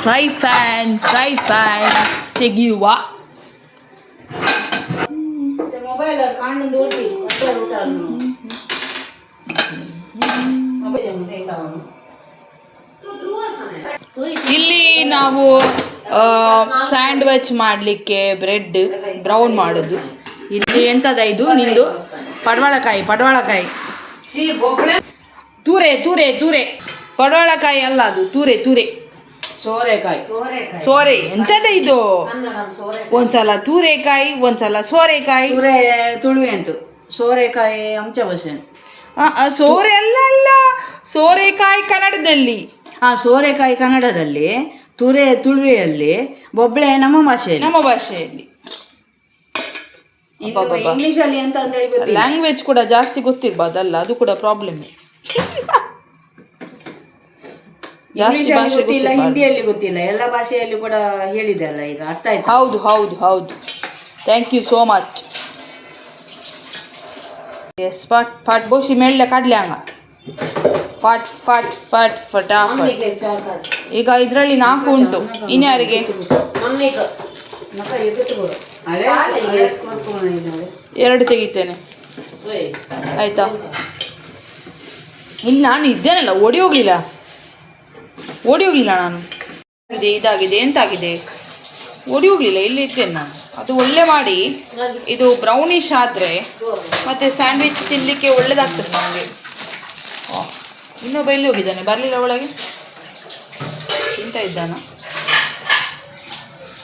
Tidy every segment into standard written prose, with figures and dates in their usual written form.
Fry fan ತೆಗೆಯುವ. Mobile ಕಾಣೊಂದು ಇಲ್ಲಿ ನಾವು ಸ್ಯಾಂಡ್ವಿಚ್ ಮಾಡಲಿಕ್ಕೆ ಬ್ರೆಡ್ ಬ್ರೌನ್ ಮಾಡೋದು. ಇಲ್ಲಿ ಎಂತದ ಇದು ನಿಂದು? ಪಡವಳಕಾಯಿ ತೂರೆ ಪಡವಳಕಾಯಿ ಅಲ್ಲ, ಅದು ತೂರೆ ಸೋರೆ. ಎಂತದ ಇದು? ಒಂದ್ಸಲ ತೂರೆಕಾಯಿ, ಒಂದ್ಸಲ ಸೋರೆಕಾಯಿ. ತುಳುವೆ ಅಂತು ಸೋರೆಕಾಯಿ ಅಂಚ ಭಾಷೆ. ಸೋರೆ ಅಲ್ಲ, ಸೋರೆಕಾಯಿ ಕನ್ನಡದಲ್ಲಿ. ಸೋರೆಕಾಯಿ ಕನ್ನಡದಲ್ಲಿ, ತುಳುವೆಯಲ್ಲಿ, ಬೊಬ್ಳೆ ನಮ್ಮ ಭಾಷೆಯಲ್ಲಿ. ಇಂಗ್ಲಿಷ್ ಅಲ್ಲಿ ಅಂತ ಹೇಳಿ ಲ್ಯಾಂಗ್ವೇಜ್ ಕೂಡ ಜಾಸ್ತಿ ಗೊತ್ತಿರ್ಬೋದಲ್ಲ, ಅದು ಕೂಡ ಪ್ರಾಬ್ಲಮ್. ಗೊತ್ತಿಲ್ಲ, ಹಿಂದಿಯಲ್ಲಿ ಗೊತ್ತಿಲ್ಲ, ಎಲ್ಲ ಭಾಷೆಯಲ್ಲಿ ಕೂಡ ಹೇಳಿದೆ ಅಲ್ಲ, ಈಗ ಅರ್ಥ ಆಯ್ತು. ಹೌದು. Thank you so much. ಎಸ್ ಪಾಟ್ ಬೋಸಿ ಮೇಳ್ಳೆ ಕಾಡ್ಲೆ ಹಂಗ ಫಟ್. ಈಗ ಇದರಲ್ಲಿ 4 ಉಂಟು. ಇನ್ಯಾರಿಗೆ? ಎರಡು ತೆಗಿತೇನೆ, ಆಯ್ತಾ? ಇಲ್ಲಿ ನಾನು ಇದ್ದೇನಲ್ಲ, ಓಡಿ ಹೋಗ್ಲಿಲ್ಲ ನಾನು. ಇದಾಗಿದೆ, ಎಂತಾಗಿದೆ? ಓಡಿ ಹೋಗ್ಲಿಲ್ಲ, ಇಲ್ಲಿ ಇದ್ದೇನೆ ನಾನು. ಅದು ಒಳ್ಳೆ ಮಾಡಿ, ಇದು ಬ್ರೌನಿಶ್ ಆದರೆ ಮತ್ತೆ ಸ್ಯಾಂಡ್ವಿಚ್ ತಿನ್ನಲಿಕ್ಕೆ ಒಳ್ಳೇದಾಗ್ತದೆ ನಮಗೆ. ಇನ್ನೊಬ್ಬ ಎಲ್ಲಿ ಹೋಗಿದ್ದಾನೆ? ಬರಲಿಲ್ಲ ಒಳಗೆ, ತಿಂತ ಇದ್ದಾನ.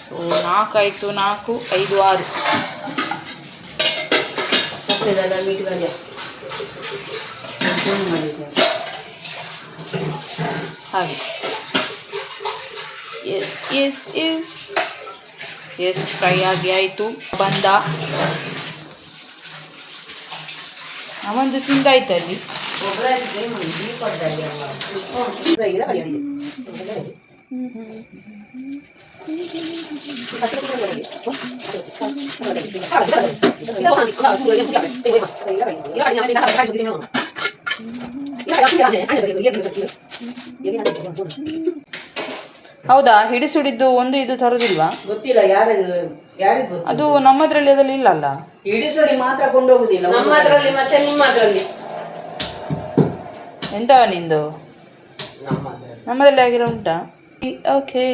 ಸೊ 4 ಆಯಿತು, 4, 5, 6. ಹಾಗೆ ಎಸ್ ಫ್ರೈ ಆಗಿ ಆಯಿತು. ಬಂದ ನಾವೊಂದು ತಿಂದಾಯ್ತು ಅಲ್ಲಿ. ಹೌದಾ? ಹಿಡಿಸುಡಿದ್ದು ಒಂದು ಇದು ತರೋದಿಲ್ವಾ? ಗೊತ್ತಿಲ್ಲ, ಯಾರಿಗೂ ಅದು ನಮ್ಮದ್ರಲ್ಲಿ ಅದ್ರಲ್ಲಿ ಇಲ್ಲಲ್ಲ. ಹಿಡಿಸುಡಿ ಮಾತ್ರ ಕೊಂಡೋಗುದಿಲ್ಲ ನಮ್ಮದ್ರಲ್ಲಿ, ಮತ್ತೆ ನಿಮ್ಮದ್ರಲ್ಲಿ. ಎಂತವ ನಿಂದು? ನಮ್ಮದ್ರಲ್ಲಿ ಆಗಿರೋ ಉಂಟಾ? ಓಕೆ.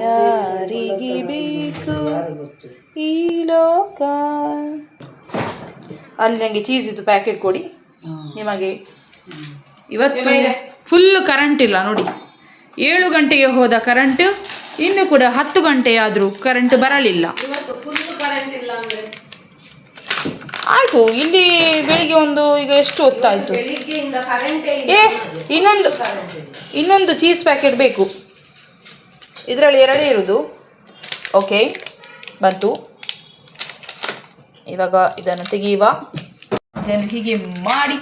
ಯಾರಿಗೆ ಬೇಕು ಈ ಲೋಕ. ಅಲ್ಲಿ ನನಗೆ ಚೀಸ್ ಇದು ಪ್ಯಾಕೆಟ್ ಕೊಡಿ. ನಿಮಗೆ ಇವತ್ತು ಫುಲ್ ಕರೆಂಟ್ ಇಲ್ಲ ನೋಡಿ. 7 ಗಂಟೆಗೆ ಹೋದ ಕರೆಂಟ್, ಇನ್ನು ಕೂಡ 10 ಗಂಟೆ ಆದರೂ ಕರೆಂಟ್ ಬರಲಿಲ್ಲ. ಆಯ್ತು, ಇಲ್ಲಿ ಬೆಳಿಗ್ಗೆ ಒಂದು, ಈಗ ಎಷ್ಟು ಹೊತ್ತಾಯ್ತು? ಇನ್ನೊಂದು ಚೀಸ್ ಪ್ಯಾಕೆಟ್ ಬೇಕು. ಇದರಲ್ಲಿ 2 ಇರೋದು. ಓಕೆ, ಬಂತು. ಇವಾಗ ಇದನ್ನು ತೆಗೆಯುವ. ಇದನ್ನು ಹೀಗೆ ಮಾಡಿ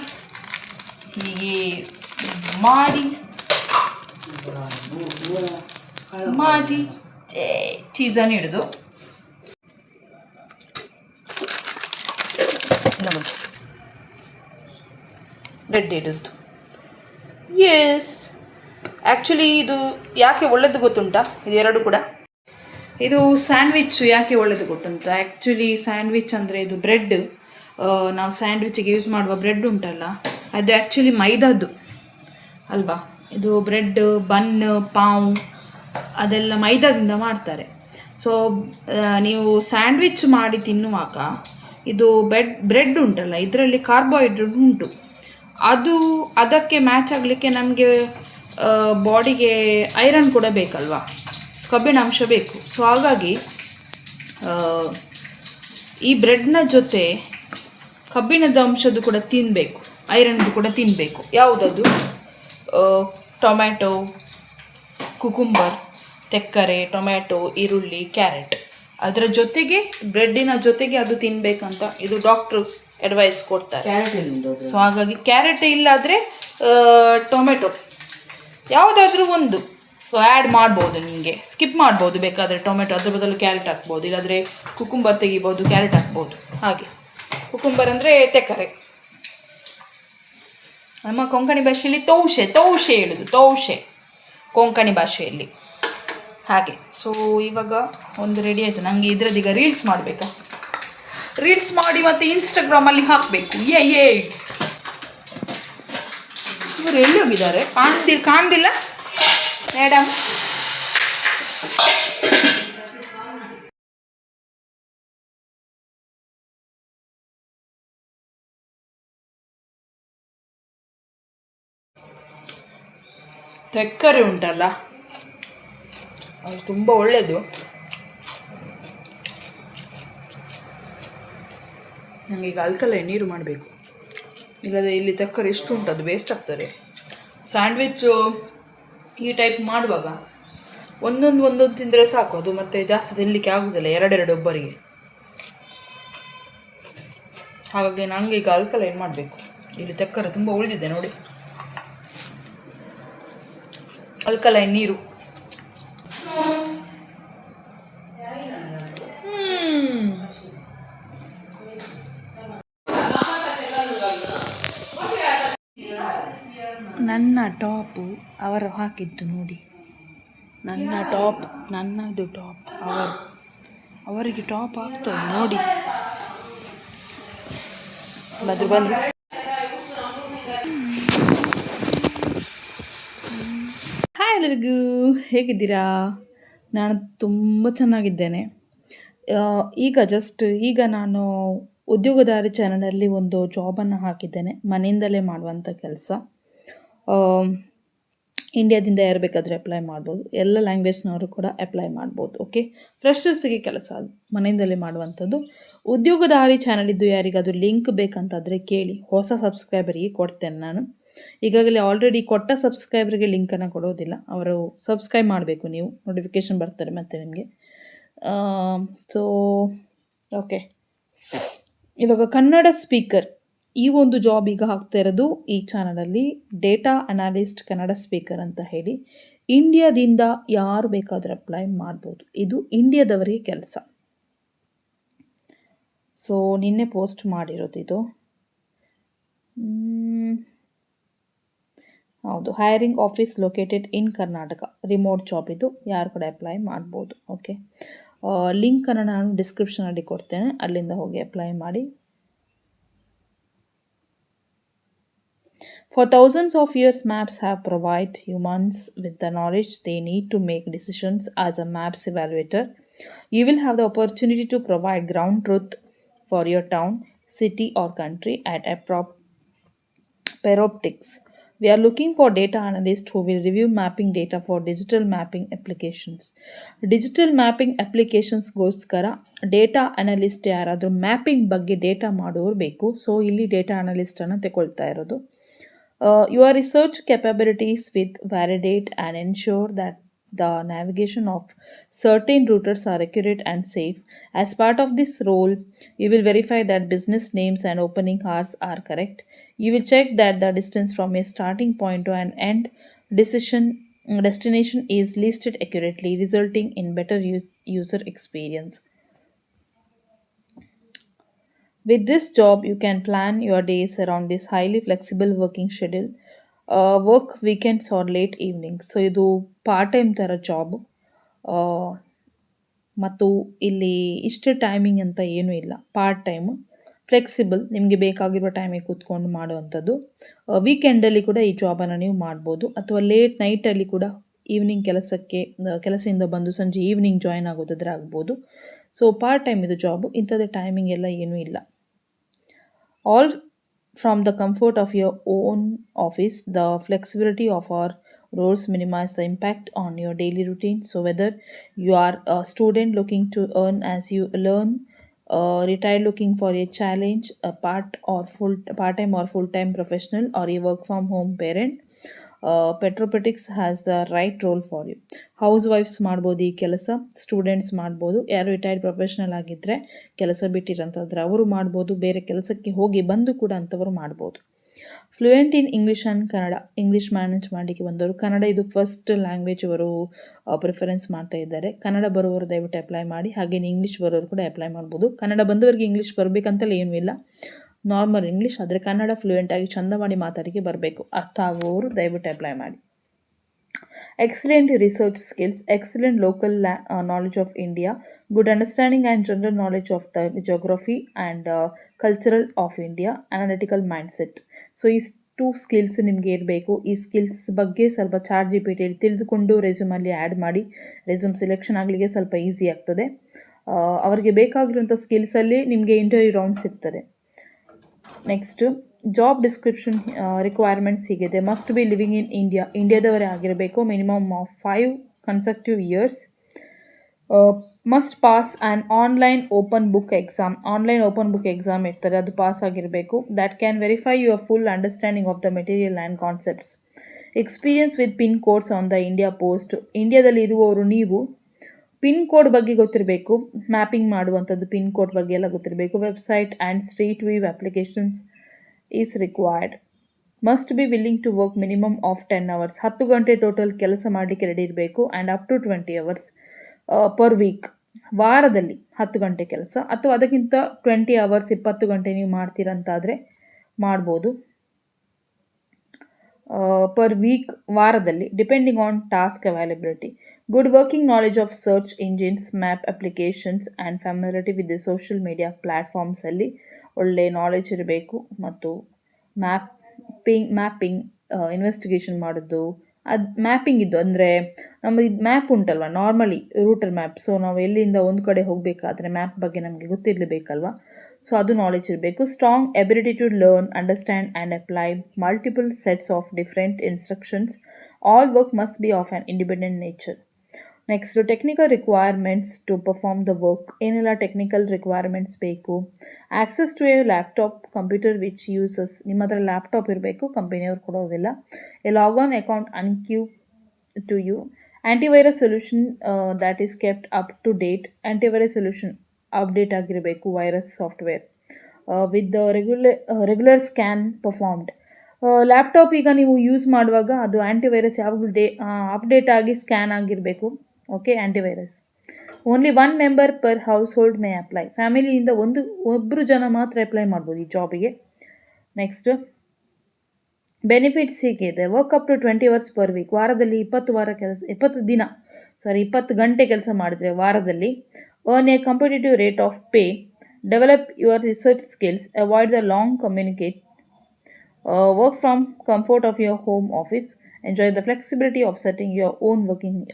ಚೀಸನ್ನು ಹಿಡಿದು ಬ್ರೆಡ್ ಇಡುದು. ಎಸ್, ಆ್ಯಕ್ಚುಲಿ ಇದು ಯಾಕೆ ಒಳ್ಳೆಯದು ಗೊತ್ತುಂಟಾ? ಇದು 2 ಕೂಡ. ಇದು ಸ್ಯಾಂಡ್ವಿಚ್ ಯಾಕೆ ಒಳ್ಳೆಯದು ಗೊತ್ತುಂಟು? ಆ್ಯಕ್ಚುಲಿ ಸ್ಯಾಂಡ್ವಿಚ್ ಅಂದರೆ ಇದು ಬ್ರೆಡ್, ನಾವು ಸ್ಯಾಂಡ್ವಿಚ್ಗೆ ಯೂಸ್ ಮಾಡುವ ಬ್ರೆಡ್ ಉಂಟಲ್ಲ, ಅದು ಆ್ಯಕ್ಚುಲಿ ಮೈದಾದ್ದು ಅಲ್ವಾ? ಇದು ಬ್ರೆಡ್, ಬನ್, ಪಾವ್ ಅದೆಲ್ಲ ಮೈದಾದಿಂದ ಮಾಡ್ತಾರೆ. ಸೊ ನೀವು ಸ್ಯಾಂಡ್ವಿಚ್ ಮಾಡಿ ತಿನ್ನುವಾಗ ಇದು ಬ್ರೆಡ್ ಉಂಟಲ್ಲ, ಇದರಲ್ಲಿ ಕಾರ್ಬೋಹೈಡ್ರೇಟ್ ಉಂಟು. ಅದಕ್ಕೆ ಮ್ಯಾಚ್ ಆಗಲಿಕ್ಕೆ ನಮಗೆ ಬಾಡಿಗೆ ಐರನ್ ಕೂಡ ಬೇಕಲ್ವಾ, ಕಬ್ಬಿಣ ಅಂಶ ಬೇಕು. ಸೊ ಹಾಗಾಗಿ ಈ ಬ್ರೆಡ್ನ ಜೊತೆ ಕಬ್ಬಿಣದ ಅಂಶದ್ದು ಕೂಡ ತಿನ್ನಬೇಕು, ಐರನ್ದು ಕೂಡ ತಿನ್ನಬೇಕು. ಯಾವುದದು? ಟೊಮ್ಯಾಟೊ, ಕುಕುಂಬರ್, ತೆಕ್ಕರೆ, ಟೊಮ್ಯಾಟೊ, ಈರುಳ್ಳಿ, ಕ್ಯಾರೆಟ್, ಅದರ ಜೊತೆಗೆ ಬ್ರೆಡ್ಡಿನ ಜೊತೆಗೆ ಅದು ತಿನ್ನಬೇಕಂತ ಇದು ಡಾಕ್ಟ್ರು ಅಡ್ವೈಸ್ ಕೊಡ್ತಾರೆ. ಸೊ ಹಾಗಾಗಿ ಕ್ಯಾರೆಟ್ ಇಲ್ಲಾದರೆ ಟೊಮೆಟೊ ಯಾವುದಾದ್ರೂ ಒಂದು ಆ್ಯಡ್ ಮಾಡ್ಬೋದು. ನಿಮಗೆ ಸ್ಕಿಪ್ ಮಾಡ್ಬೋದು ಬೇಕಾದರೆ ಟೊಮೆಟೊ, ಅದ್ರ ಬದಲು ಕ್ಯಾರೆಟ್ ಹಾಕ್ಬೋದು. ಇಲ್ಲಾಂದರೆ ಕುಕುಂಬರ್ ತೆಗಿಬೋದು, ಕ್ಯಾರೆಟ್ ಹಾಕ್ಬೋದು. ಹಾಗೆ ಕುಕುಂಬರ್ ಅಂದರೆ ತೆಕ್ಕರೆ, ನಮ್ಮ ಕೊಂಕಣಿ ಭಾಷೆಯಲ್ಲಿ ತೌಶೆ ಹೇಳೋದು. ಕೊಂಕಣಿ ಭಾಷೆಯಲ್ಲಿ ಹಾಗೆ. ಸೊ ಇವಾಗ ಒಂದು ರೆಡಿ ಆಯಿತು. ನನಗೆ ಇದರದ್ದೀಗ ರೀಲ್ಸ್ ಮಾಡಬೇಕಾ, ರೀಲ್ಸ್ ಮಾಡಿ ಮತ್ತು ಇನ್ಸ್ಟಾಗ್ರಾಮಲ್ಲಿ ಹಾಕಬೇಕು. ಇವರು ಎಲ್ಲಿ ಹೋಗಿದ್ದಾರೆ? ಕಾಣ್ದಿಲ್ಲ ಮೇಡಮ್. ತೆಕ್ಕರೆ ಉಂಟಲ್ಲ, ಅದು ತುಂಬ ಒಳ್ಳೆಯದು. ನನಗೀಗ ಅಲ್ಕಲೈ ನೀರು ಮಾಡಬೇಕು, ಇಲ್ಲದೆ ಇಲ್ಲಿ ತೆಕ್ಕರೆ ಎಷ್ಟು ಉಂಟು ಅದು ವೇಸ್ಟ್ ಆಗ್ತದೆ. ಸ್ಯಾಂಡ್ವಿಚ್ಚು ಈ ಟೈಪ್ ಮಾಡುವಾಗ ಒಂದೊಂದು ತಿಂದರೆ ಸಾಕು, ಅದು ಮತ್ತೆ ಜಾಸ್ತಿ ತಿನ್ನಲಿಕ್ಕೆ ಆಗೋದಿಲ್ಲ ಎರಡೆರಡು ಒಬ್ಬರಿಗೆ. ಹಾಗಾಗಿ ನನಗೆ ಈಗ ಅಲ್ಕಲೈ ಮಾಡಬೇಕು. ಇಲ್ಲಿ ತೆಕ್ಕರೆ ತುಂಬ ಉಳಿದಿದೆ ನೋಡಿ, ಅಲ್ಕಲೈನ್ ನೀರು. ನನ್ನ ಟಾಪು ಅವರು ಹಾಕಿದ್ದು ನೋಡಿ, ನನ್ನ ಟಾಪ್, ನನ್ನದು ಟಾಪ್, ಅವರಿಗೆ ಟಾಪ್ ಆಗ್ತದೆ ನೋಡಿ. ಬಂದರು. ಹಾಯ್ ಎಲ್ಲರಿಗೂ, ಹೇಗಿದ್ದೀರಾ? ನಾನು ತುಂಬ ಚೆನ್ನಾಗಿದ್ದೇನೆ. ಈಗ ನಾನು ಉದ್ಯೋಗದಾರಿ ಚಾನಲಲ್ಲಿ ಒಂದು ಜಾಬನ್ನು ಹಾಕಿದ್ದೇನೆ, ಮನೆಯಿಂದಲೇ ಮಾಡುವಂಥ ಕೆಲಸ. ಇಂಡಿಯಾದಿಂದ ಯಾರು ಬೇಕಾದರೂ ಅಪ್ಲೈ ಮಾಡ್ಬೋದು, ಎಲ್ಲ ಲ್ಯಾಂಗ್ವೇಜ್ನವರು ಕೂಡ ಅಪ್ಲೈ ಮಾಡ್ಬೋದು. ಓಕೆ, ಫ್ರೆಶರ್ಸಿಗೆ ಕೆಲಸ, ಅದು ಮನೆಯಿಂದಲೇ ಮಾಡುವಂಥದ್ದು. ಉದ್ಯೋಗದಾರಿ ಚಾನಲಿದ್ದು ಯಾರಿಗಾದರೂ ಲಿಂಕ್ ಬೇಕಂತಾದರೆ ಕೇಳಿ, ಹೊಸ ಸಬ್ಸ್ಕ್ರೈಬರಿಗೆ ಕೊಡ್ತೇನೆ ನಾನು. ಈಗಾಗಲೇ ಆಲ್ರೆಡಿ ಕೊಟ್ಟ ಸಬ್ಸ್ಕ್ರೈಬರ್ಗೆ ಲಿಂಕನ್ನು ಕೊಡೋದಿಲ್ಲ, ಅವರು ಸಬ್ಸ್ಕ್ರೈಬ್ ಮಾಡಬೇಕು, ನೀವು ನೋಟಿಫಿಕೇಷನ್ ಬರ್ತಾರೆ ಮತ್ತು ನಿಮಗೆ. ಸೊ ಓಕೆ, ಇವಾಗ ಕನ್ನಡ ಸ್ಪೀಕರ್ ಈ ಒಂದು ಜಾಬ್ ಈಗ ಹಾಕ್ತಾ ಇರೋದು ಈ ಚಾನಲಲ್ಲಿ. ಡೇಟಾ ಅನಾಲಿಸ್ಟ್ ಕನ್ನಡ ಸ್ಪೀಕರ್ ಅಂತ ಹೇಳಿ, ಇಂಡಿಯಾದಿಂದ ಯಾರು ಬೇಕಾದರೂ ಅಪ್ಲೈ ಮಾಡ್ಬೋದು. ಇದು ಇಂಡಿಯಾದವರಿಗೆ ಕೆಲಸ. ಸೊ ನಿನ್ನೆ ಪೋಸ್ಟ್ ಮಾಡಿರೋದು ಇದು. ಹೌದು, hiring office located in Karnataka, remote job ಇದು, ಯಾರು ಕೂಡ ಅಪ್ಲೈ ಮಾಡ್ಬೋದು. ಓಕೆ, ಲಿಂಕನ್ನು ನಾನು ಡಿಸ್ಕ್ರಿಪ್ಷನಲ್ಲಿ ಕೊಡ್ತೇನೆ, ಅಲ್ಲಿಂದ ಹೋಗಿ ಅಪ್ಲೈ ಮಾಡಿ. For thousands of years, maps have provided humans with the knowledge they need to make decisions. As a maps evaluator, you will have the opportunity to provide ground truth for your town, city or country at Paroptics. We are looking for data analysts who will review mapping data for digital mapping applications. Digital mapping applications-ಗೋಸ್ಕರ data analyst ಯಾರಾದರೂ mapping ಬಗ್ಗೆ data ಮಾಡೋರು ಬೇಕು. So ಇಲ್ಲಿ data ಅನಲಿಸ್ಟನ್ನು ತಗೊಳ್ತಾ ಇರೋದು. Your research capabilities will validate and ensure that the navigation of certain routers are accurate and safe. As part of this role, you will verify that business names and opening hours are correct. You will check that the distance from a starting point to an end destination is listed accurately, resulting in better user experience. With this job, you can plan your days around this highly flexible working schedule, work weekends or late evenings. So ಇದು part time ಥರ job, ಮತ್ತು ಇಲ್ಲಿ ಇಷ್ಟು timing ಅಂತ ಏನೂ ಇಲ್ಲ. Part time, flexible, ನಿಮಗೆ ಬೇಕಾಗಿರೋ ಟೈಮಿಗೆ ಕೂತ್ಕೊಂಡು ಮಾಡುವಂಥದ್ದು. ವೀಕೆಂಡಲ್ಲಿ ಕೂಡ ಈ ಜಾಬನ್ನು ನೀವು ಮಾಡ್ಬೋದು, ಅಥವಾ ಲೇಟ್ ನೈಟಲ್ಲಿ ಕೂಡ ಈವ್ನಿಂಗ್ ಕೆಲಸದಿಂದ ಬಂದು ಸಂಜೆ ಈವ್ನಿಂಗ್ ಜಾಯ್ನ್ ಆಗೋದಾದರೆ ಆಗ್ಬೋದು. ಸೊ ಪಾರ್ಟ್ ಟೈಮ್ ಇದು ಜಾಬು, ಇಂಥದ್ದು ಟೈಮಿಂಗ್ ಎಲ್ಲ ಏನೂ ಇಲ್ಲ. All from the comfort of your own office. The flexibility of our roles minimize the impact on your daily routine. So whether you are a student looking to earn as you learn, retired looking for a challenge, a part-time or full-time professional, or a work from home parent, Petropetics has the right role for you. House wives ಮಾಡ್ಬೋದು ಈ ಕೆಲಸ, students ಮಾಡ್ಬೋದು, ಯಾರು retired professional ಆಗಿದ್ದರೆ ಕೆಲಸ ಬಿಟ್ಟಿರಂತಂದ್ರೆ ಅವರು ಮಾಡ್ಬೋದು, ಬೇರೆ ಕೆಲಸಕ್ಕೆ ಹೋಗಿ ಬಂದು ಕೂಡ ಅಂಥವರು ಮಾಡ್ಬೋದು. Fluent in English and Kannada, English manage ಮಾಡಲಿಕ್ಕೆ ಬಂದವರು, ಕನ್ನಡ ಇದು ಫಸ್ಟ್ ಲ್ಯಾಂಗ್ವೇಜ್ ಅವರು ಪ್ರಿಫರೆನ್ಸ್ ಮಾಡ್ತಾ ಇದ್ದಾರೆ. ಕನ್ನಡ ಬರುವವರು ದಯವಿಟ್ಟು ಅಪ್ಲೈ ಮಾಡಿ, ಹಾಗೆಯೇ ಇಂಗ್ಲೀಷ್ ಬರೋರು ಕೂಡ ಅಪ್ಲೈ ಮಾಡ್ಬೋದು. ಕನ್ನಡ ಬಂದವರಿಗೆ ಇಂಗ್ಲೀಷ್ ಬರಬೇಕಂತಲೇ ಏನೂ ಇಲ್ಲ, ನಾರ್ಮಲ್ ಇಂಗ್ಲೀಷ್, ಆದರೆ ಕನ್ನಡ ಫ್ಲೂಯೆಂಟಾಗಿ ಚಂದ ಮಾಡಿ ಮಾತಾಡಿಕೆ ಬರಬೇಕು. ಅರ್ಥ ಆಗುವವರು ದಯವಿಟ್ಟು ಅಪ್ಲೈ ಮಾಡಿ. excellent research skills, excellent local knowledge of India, good understanding and general knowledge of the geography and cultural of India, analytical mindset. So ಇಷ್ಟು ಸ್ಕಿಲ್ಸ್ ನಿಮಗೆ ಇರಬೇಕು. ಈ ಸ್ಕಿಲ್ಸ್ ಬಗ್ಗೆ ಸ್ವಲ್ಪ ಚಾರ್ಟ್ ಜಿ ಪಿ ಟಿಯಲ್ಲಿ ತಿಳಿದುಕೊಂಡು ರೆಸ್ಯೂಮಲ್ಲಿ ಆ್ಯಡ್ ಮಾಡಿ. ರೆಸ್ಯೂಮ್ ಸೆಲೆಕ್ಷನ್ ಆಗಲಿಕ್ಕೆ ಸ್ವಲ್ಪ ಈಸಿ ಆಗ್ತದೆ. ಅವರಿಗೆ ಬೇಕಾಗಿರುವಂಥ ಸ್ಕಿಲ್ಸಲ್ಲಿ ನಿಮಗೆ ಇಂಟರ್ವ್ಯೂ ರೌಂಡ್ಸ್ ಇರ್ತದೆ. ನೆಕ್ಸ್ಟ್ ಜಾಬ್ ಡಿಸ್ಕ್ರಿಪ್ಷನ್ ರಿಕ್ವೈರ್ಮೆಂಟ್ಸ್ ಹೀಗಿದೆ. ಮಸ್ಟ್ ಬಿ ಲಿವಿಂಗ್ ಇನ್ ಇಂಡಿಯಾದವರೇ ಆಗಿರಬೇಕು. Minimum of 5 consecutive years. Must pass an online open book exam ಇರ್ತಾರೆ, ಅದು ಪಾಸ್ ಆಗಿರಬೇಕು. That can verify your full understanding of the material and concepts. Experience with pin codes on the India Post. ಇಂಡಿಯಾದಲ್ಲಿ ಇರುವವರು ನೀವು pin code ಬಗ್ಗೆ ಗೊತ್ತಿರಬೇಕು, mapping ಮಾಡುವಂಥದ್ದು pin code ಬಗ್ಗೆ ಎಲ್ಲ ಗೊತ್ತಿರಬೇಕು. Website and street view applications is required. Must be willing to work minimum of 10 hours. 10 ಗಂಟೆ ಟೋಟಲ್ ಕೆಲಸ ಮಾಡಲಿಕ್ಕೆ ರೆಡಿ ಇರಬೇಕು. And up to 20 hours per week. ವಾರದಲ್ಲಿ 10 ಗಂಟೆ ಕೆಲಸ ಅಥವಾ ಅದಕ್ಕಿಂತ 20 hours 20 ಗಂಟೆ ನೀವು ಮಾಡ್ತೀರಂತಾದರೆ ಮಾಡ್ಬೋದು. ಪರ್ ವೀಕ್ ವಾರದಲ್ಲಿ, depending on task availability. Good working knowledge of search engines, map applications and familiarity with the social media ಪ್ಲ್ಯಾಟ್ಫಾರ್ಮ್ಸಲ್ಲಿ ಒಳ್ಳೆ ನಾಲೆಜ್ ಇರಬೇಕು. ಮತ್ತು ಮ್ಯಾಪಿಂಗ್ ಇನ್ವೆಸ್ಟಿಗೇಷನ್ ಮಾಡೋದು, ಅದು ಮ್ಯಾಪಿಂಗ್ ಇದ್ದು ಅಂದರೆ ನಮ್ಮ ಇದು ಮ್ಯಾಪ್ ಉಂಟಲ್ವ, ನಾರ್ಮಲಿ ರೂಟರ್ ಮ್ಯಾಪ್. ಸೊ ನಾವು ಎಲ್ಲಿಂದ ಒಂದು ಕಡೆ ಹೋಗಬೇಕಾದ್ರೆ ಮ್ಯಾಪ್ ಬಗ್ಗೆ ನಮಗೆ ಗೊತ್ತಿರಲೇಬೇಕಲ್ವ. ಸೊ ಅದು ನಾಲೆಜ್ ಇರಬೇಕು. Strong ability to learn, understand and apply multiple sets of different instructions. All work must be of an independent nature. Next technical requirements to perform the work. ಏನೆಲ್ಲ ಟೆಕ್ನಿಕಲ್ ರಿಕ್ವೈರ್ಮೆಂಟ್ಸ್ ಬೇಕು? Access to a laptop, computer which uses. ನಿಮ್ಮ ಹತ್ರ laptop ಇರಬೇಕು, ಕಂಪನಿಯವ್ರು ಕೊಡೋದಿಲ್ಲ. A logon account ಅನ್ಕ್ಯೂ to you. Antivirus solution that is kept up to date. Antivirus solution update ಆಗಿರಬೇಕು. Virus software with the regular scan performed. Laptop ಈಗ ನೀವು use ಮಾಡುವಾಗ ಅದು ಆ್ಯಂಟಿವೈರಸ್ ಯಾವಾಗಲೂ ಅಪ್ಡೇಟ್ ಆಗಿ ಸ್ಕ್ಯಾನ್ ಆಗಿರಬೇಕು. Okay, antivirus. Only 1 member per household may apply. ಫ್ಯಾಮಿಲಿಯಿಂದ ಒಬ್ಬರು ಜನ ಮಾತ್ರ ಅಪ್ಲೈ ಮಾಡ್ಬೋದು ಈ ಜಾಬಿಗೆ. ನೆಕ್ಸ್ಟ್ ಬೆನಿಫಿಟ್ಸ್ ಹೀಗಿದೆ. Work up to 20 hours per week. ವಾರದಲ್ಲಿ 20 ಗಂಟೆ ಕೆಲಸ ಮಾಡಿದರೆ ವಾರದಲ್ಲಿ. Earn a competitive rate of pay. Develop your research skills. Avoid the long communicate. Work from comfort of your home office. Enjoy the flexibility of setting your own working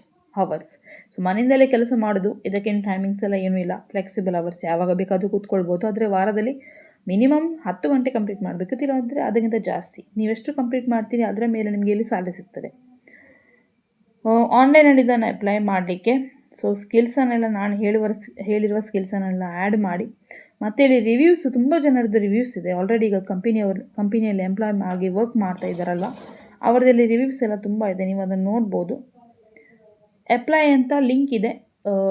hours. So ಮನೆಯಿಂದಲೇ ಕೆಲಸ ಮಾಡೋದು, ಇದಕ್ಕೇನು timings ಎಲ್ಲ ಏನೂ ಇಲ್ಲ. Flexible hours, ಯಾವಾಗ ಬೇಕಾದರೂ ಕೂತ್ಕೊಳ್ಬೋದು. ಆದರೆ ವಾರದಲ್ಲಿ ಮಿನಿಮಮ್ 10 ಗಂಟೆ ಕಂಪ್ಲೀಟ್ ಮಾಡಬೇಕು, ಇಲ್ಲಾಂದರೆ ಅದಕ್ಕಿಂತ ಜಾಸ್ತಿ. ನೀವೆಷ್ಟು ಕಂಪ್ಲೀಟ್ ಮಾಡ್ತೀರಿ ಅದರ ಮೇಲೆ ನಿಮಗೆ ಇಲ್ಲಿ ಸ್ಯಾಲರಿ ಸಿಗ್ತದೆ. ಆನ್ಲೈನಲ್ಲಿ ಇದನ್ನು ಅಪ್ಲೈ ಮಾಡಲಿಕ್ಕೆ. ಸೊ ಸ್ಕಿಲ್ಸನ್ನೆಲ್ಲ ನಾನು ಹೇಳಿರುವ ಸ್ಕಿಲ್ಸನ್ನೆಲ್ಲ ಆ್ಯಡ್ ಮಾಡಿ. ಮತ್ತು ಇಲ್ಲಿ ರಿವ್ಯೂಸ್, ತುಂಬ ಜನರದ್ದು ರಿವ್ಯೂಸ್ ಇದೆ ಆಲ್ರೆಡಿ. ಈಗ ಕಂಪನಿಯಲ್ಲಿ ಎಂಪ್ಲಾಯ್ ಆಗಿ ವರ್ಕ್ ಮಾಡ್ತಾ ಇದ್ದಾರಲ್ವ, ಅವರದಲ್ಲಿ ರಿವ್ಯೂಸ್ ಎಲ್ಲ ತುಂಬ ಇದೆ, ನೀವು ಅದನ್ನು ನೋಡ್ಬೋದು. ಅಪ್ಲೈ ಅಂತ ಲಿಂಕ್ ಇದೆ,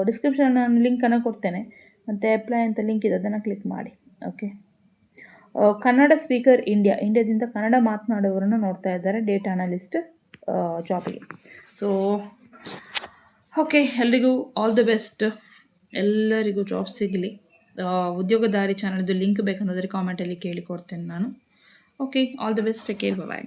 ಡಿಸ್ಕ್ರಿಪ್ಷನ್ ನಾನು ಲಿಂಕನ್ನು ಕೊಡ್ತೇನೆ. ಮತ್ತು ಅಪ್ಲೈ ಅಂತ ಲಿಂಕ್ ಇದೆ, ಅದನ್ನು ಕ್ಲಿಕ್ ಮಾಡಿ. ಓಕೆ, ಕನ್ನಡ ಸ್ಪೀಕರ್ ಇಂಡಿಯಾದಿಂದ ಕನ್ನಡ ಮಾತನಾಡುವವರನ್ನು ನೋಡ್ತಾ ಇದ್ದಾರೆ ಡೇಟಾ ಅನಲಿಸ್ಟ್ ಜಾಬಿಗೆ. ಸೊ ಓಕೆ, ಎಲ್ರಿಗೂ ಆಲ್ ದಿ ಬೆಸ್ಟ್. ಎಲ್ಲರಿಗೂ ಜಾಬ್ ಸಿಗಲಿ. ಉದ್ಯೋಗದಾರಿ ಚಾನಲ್ದು ಲಿಂಕ್ ಬೇಕಂದರೆ ಕಾಮೆಂಟಲ್ಲಿ ಕೇಳಿಕೊಡ್ತೇನೆ ನಾನು. Okay, all the best. Take care, bye.